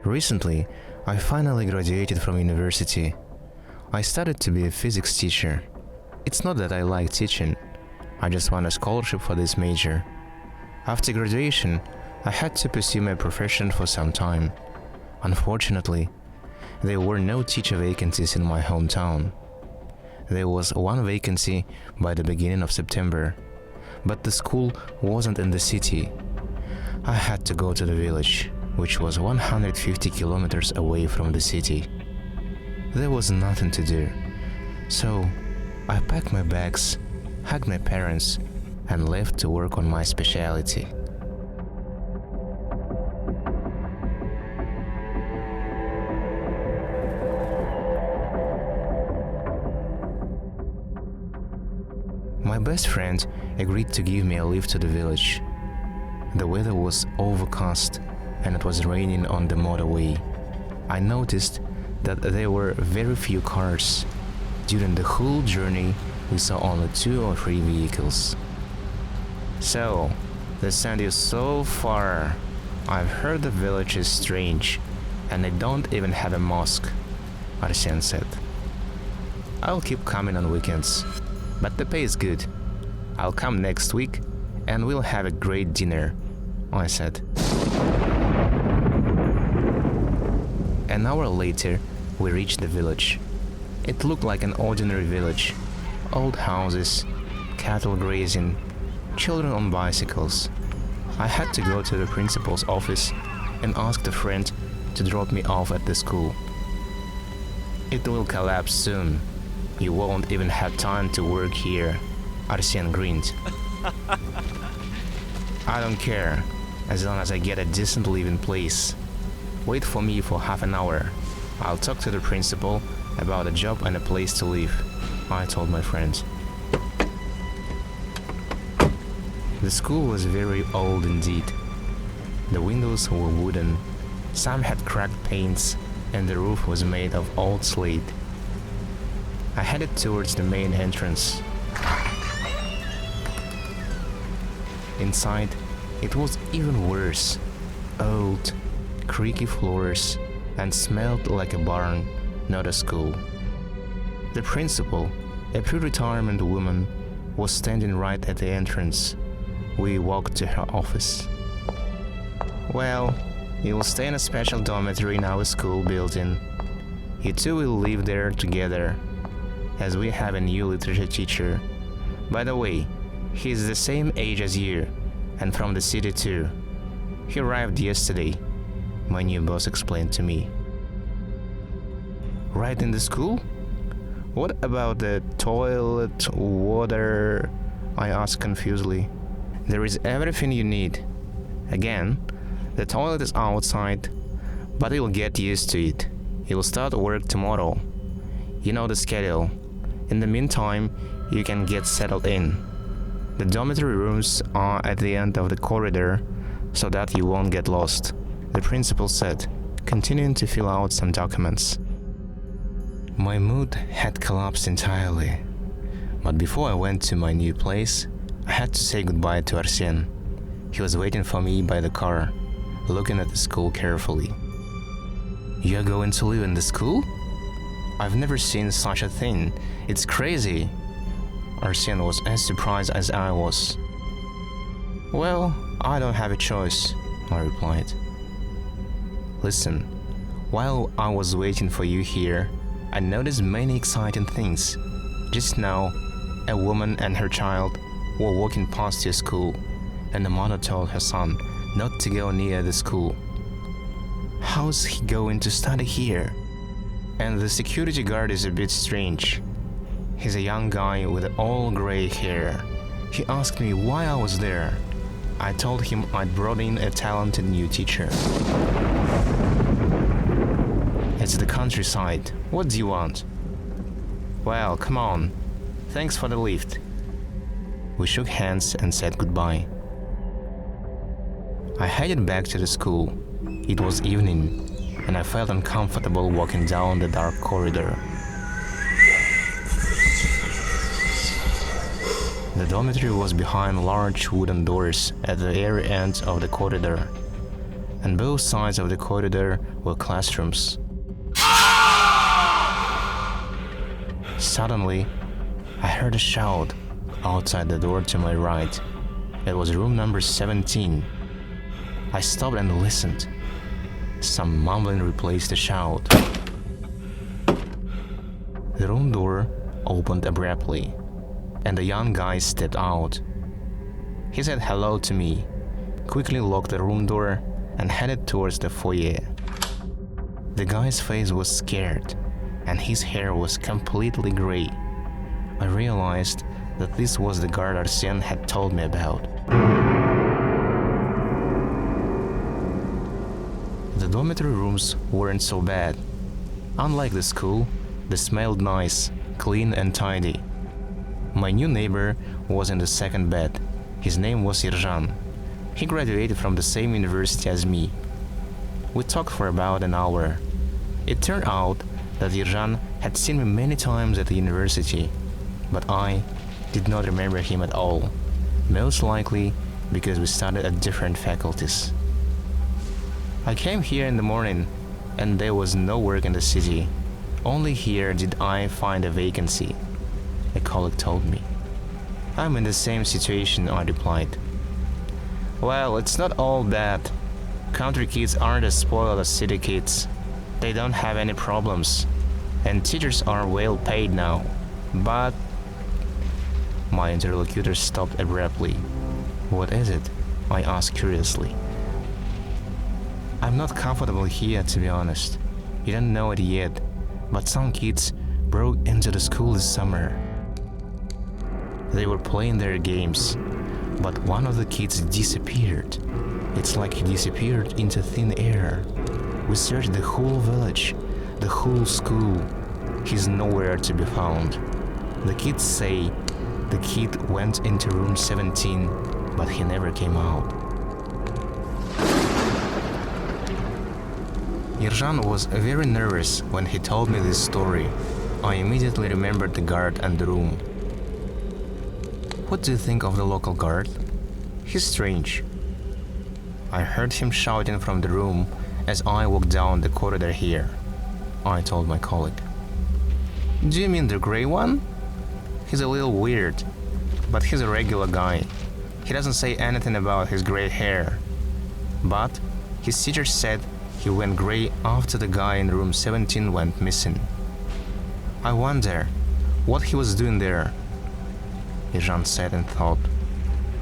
Recently, I finally graduated from university. I studied to be a physics teacher. It's not that I like teaching, I just won a scholarship for this major. After graduation, I had to pursue my profession for some time. Unfortunately, there were no teacher vacancies in my hometown. There was one vacancy by the beginning of September, but the school wasn't in the city. I had to go to the village, which was 150 kilometers away from the city. There was nothing to do, so I packed my bags, hugged my parents, and left to work on my specialty. My best friend agreed to give me a lift to the village. The weather was overcast and it was raining on the motorway. I noticed that there were very few cars. During the whole journey, we saw only 2 or 3 vehicles. "So, they sent you so far. I've heard the village is strange, and they don't even have a mosque," Arsen said. "I'll keep coming on weekends, but the pay is good. I'll come next week, and we'll have a great dinner," I said. An hour later, we reached the village. It looked like an ordinary village. Old houses, cattle grazing, children on bicycles. I had to go to the principal's office and ask a friend to drop me off at the school. "It will collapse soon. You won't even have time to work here," Arsen grinned. "I don't care, as long as I get a decent living place. Wait for me for half an hour. I'll talk to the principal about a job and a place to live," I told my friend. The school was very old indeed. The windows were wooden, some had cracked panes, and the roof was made of old slate. I headed towards the main entrance. Inside, it was even worse. Old, creaky floors, and smelled like a barn, not a school. The principal, a pre-retirement woman, was standing right at the entrance. We walked to her office. "Well, you will stay in a special dormitory in our school building. You two will live there together, as we have a new literature teacher. By the way, he is the same age as you, and from the city too. He arrived yesterday," my new boss explained to me. "Right in the school? What about the toilet, water?" I asked confusedly. "There is everything you need. Again, the toilet is outside, but you'll get used to it. You'll start work tomorrow. You know the schedule. In the meantime, you can get settled in. The dormitory rooms are at the end of the corridor, so that you won't get lost," the principal said, continuing to fill out some documents. My mood had collapsed entirely, but before I went to my new place, I had to say goodbye to Arsen. He was waiting for me by the car, looking at the school carefully. "You're going to live in the school? I've never seen such a thing. It's crazy." Arsen was as surprised as I was. "Well, I don't have a choice," I replied. "Listen, while I was waiting for you here, I noticed many exciting things. Just now, a woman and her child were walking past your school, and the mother told her son not to go near the school. How's he going to study here? And the security guard is a bit strange. He's a young guy with all gray hair. He asked me why I was there. I told him I'd brought in a talented new teacher." "It's the countryside. What do you want?" "Well, come on. Thanks for the lift." We shook hands and said goodbye. I headed back to the school. It was evening, and I felt uncomfortable walking down the dark corridor. The dormitory was behind large wooden doors at the area end of the corridor. On both sides of the corridor were classrooms. Suddenly, I heard a shout outside the door to my right. It was room number 17. I stopped and listened. Some mumbling replaced the shout. The room door opened abruptly, and a young guy stepped out. He said hello to me, quickly locked the room door, and headed towards the foyer. The guy's face was scared, and his hair was completely gray. I realized that this was the guard Arsene had told me about. The dormitory rooms weren't so bad. Unlike the school, they smelled nice, clean and tidy. My new neighbor was in the second bed. His name was Yerjan. He graduated from the same university as me. We talked for about an hour. It turned out that Yerjan had seen me many times at the university, but I did not remember him at all, most likely because we studied at different faculties. I came here in the morning, and there was no work in the city. Only here did I find a vacancy, a colleague told me. I'm in the same situation, I replied. Well, it's not all bad. Country kids aren't as spoiled as city kids. They don't have any problems, and teachers are well paid now. But... My interlocutor stopped abruptly. What is it? I asked curiously. I'm not comfortable here, to be honest. You don't know it yet, but some kids broke into the school this summer. They were playing their games, but one of the kids disappeared. It's like he disappeared into thin air. We searched the whole village, the whole school. He's nowhere to be found. The kids say the kid went into room 17, but he never came out. Yerjan was very nervous when he told me this story. I immediately remembered the guard and the room. What do you think of the local guard? He's strange. I heard him shouting from the room as I walked down the corridor here, I told my colleague. Do you mean the gray one? He's a little weird, but he's a regular guy. He doesn't say anything about his gray hair. But his teacher said he went gray after the guy in room 17 went missing. I wonder what he was doing there. Yerjan said and thought.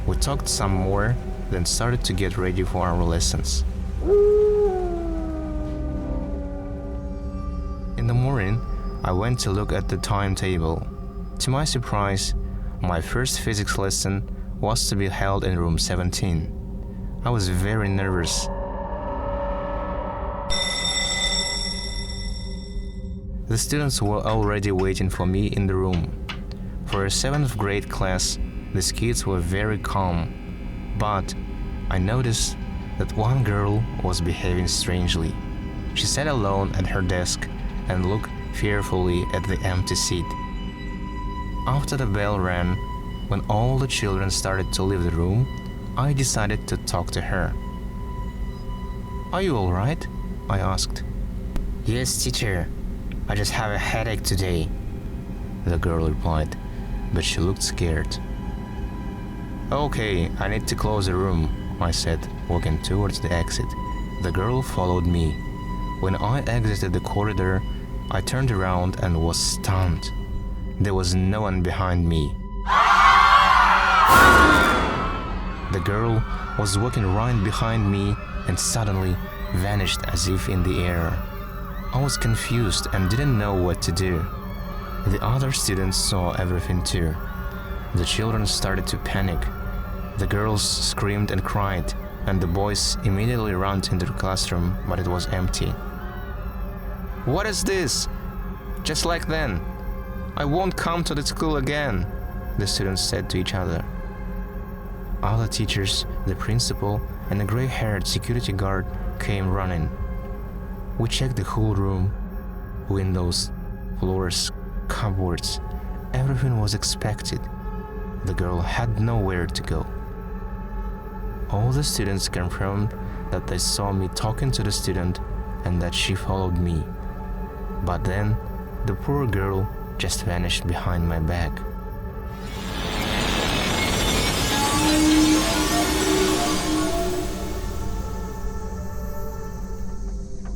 We talked some more, then started to get ready for our lessons. In the morning, I went to look at the timetable. To my surprise, my first physics lesson was to be held in room 17. I was very nervous. The students were already waiting for me in the room. For a 7th grade class, these kids were very calm, but I noticed that one girl was behaving strangely. She sat alone at her desk and looked fearfully at the empty seat. After the bell rang, when all the children started to leave the room, I decided to talk to her. Are you all right? I asked. Yes, teacher. I just have a headache today, the girl replied, but she looked scared. Okay, I need to close the room, I said, walking towards the exit. The girl followed me. When I exited the corridor, I turned around and was stunned. There was no one behind me. The girl was walking right behind me and suddenly vanished as if in the air. I was confused and didn't know what to do. The other students saw everything too. The children started to panic. The girls screamed and cried, and the boys immediately ran into the classroom, but it was empty. What is this? Just like then. I won't come to the school again, the students said to each other. Other teachers, the principal, and a gray-haired security guard came running. We checked the whole room. Windows, floors, cupboards. Everything was expected. The girl had nowhere to go. All the students confirmed that they saw me talking to the student and that she followed me. But then, the poor girl just vanished behind my back.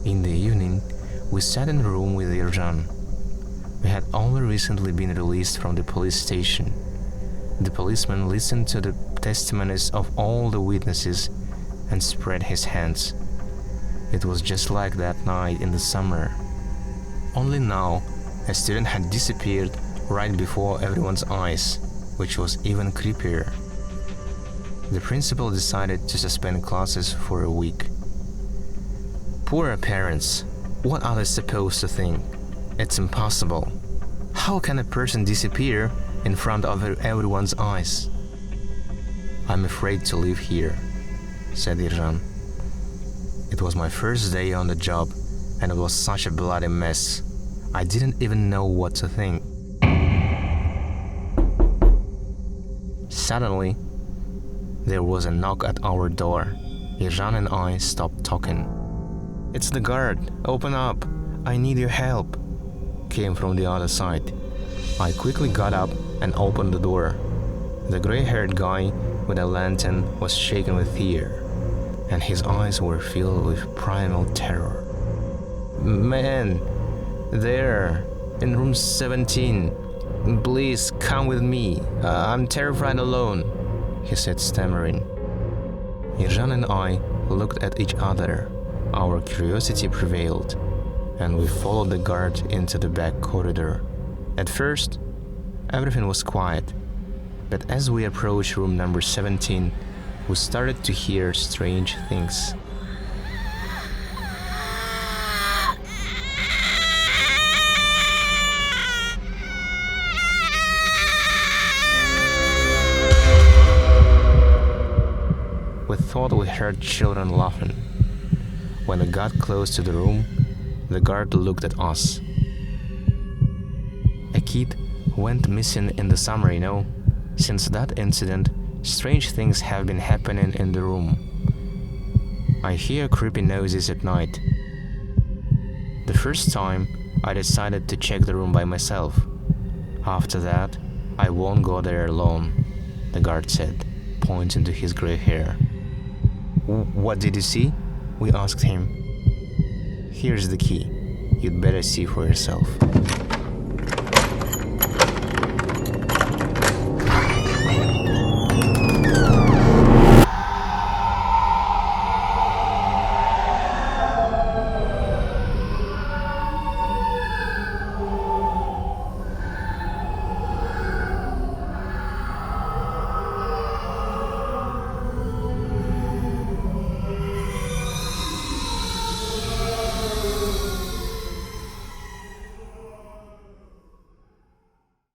In the evening, we sat in a room with Ercan. We had only recently been released from the police station. The policeman listened to the testimonies of all the witnesses and spread his hands. It was just like that night in the summer. Only now, a student had disappeared right before everyone's eyes, which was even creepier. The principal decided to suspend classes for a week. Poor parents, what are they supposed to think? It's impossible. How can a person disappear in front of everyone's eyes? I'm afraid to live here, said Ercan. It was my first day on the job, and it was such a bloody mess. I didn't even know what to think. Suddenly, there was a knock at our door. Ercan and I stopped talking. "It's the guard. Open up. I need your help," came from the other side. I quickly got up and opened the door. The gray-haired guy with a lantern was shaken with fear, and his eyes were filled with primal terror. "Man, there, in room 17. Please come with me. I'm terrified alone," he said, stammering. Ercan and I looked at each other. Our curiosity prevailed, and we followed the guard into the back corridor. At first, everything was quiet, but as we approached room number 17, we started to hear strange things. We thought we heard children laughing. When we got close to the room, the guard looked at us. "A kid went missing in the summer, you know. Since that incident, strange things have been happening in the room. I hear creepy noises at night. The first time, I decided to check the room by myself. After that, I won't go there alone," the guard said, pointing to his gray hair. "What did you see?" we asked him. "Here's the key. You'd better see for yourself."